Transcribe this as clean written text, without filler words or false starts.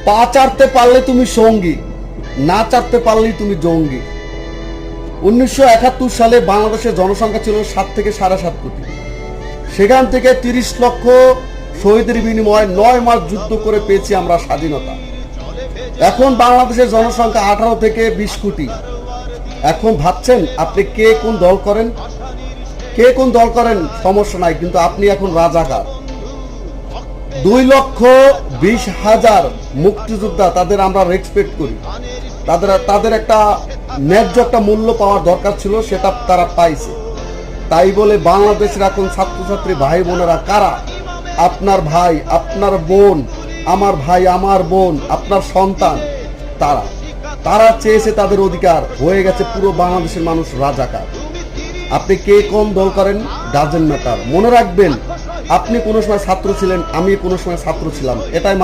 পা চাটতে পারলে তুমি সঙ্গী, না চাটতে পারলেই তুমি জঙ্গি। 1971 সালে বাংলাদেশের জনসংখ্যা ছিল 7 থেকে 7.5 কোটি। সেখান থেকে 30 লক্ষ শহীদের বিনিময়ে 9 মাস যুদ্ধ করে পেয়েছি আমরা স্বাধীনতা। এখন বাংলাদেশের জনসংখ্যা 18 থেকে 20 কোটি। এখন ভাবছেন আপনি কে কোন দল করেন, কে কোন দল করেন সমস্যা নাই, কিন্তু আপনি এখন রাজাকার। 2,20,000 মুক্তিযোদ্ধা, তাদের আমরা রেসপেক্ট করি, তাদের একটা ন্যায্য একটা মূল্য পাওয়ার দরকার ছিল, সেটা তারা পাইছে। তাই বলে বাংলাদেশের এখন ছাত্রছাত্রী ভাই বোনেরা কারা? আপনার ভাই, আপনার বোন, আমার ভাই, আমার বোন, আপনার সন্তান, তারা চেয়েছে তাদের অধিকার, হয়ে গেছে পুরো বাংলাদেশের মানুষ রাজাকার। আপনি কে কোন দল করেন ডাজেন্ট ম্যাটার। মনে রাখবেন, আপনি কোনো সময় ছাত্র ছিলেন, আমি কোনো সময় ছাত্র ছিলাম, এটাই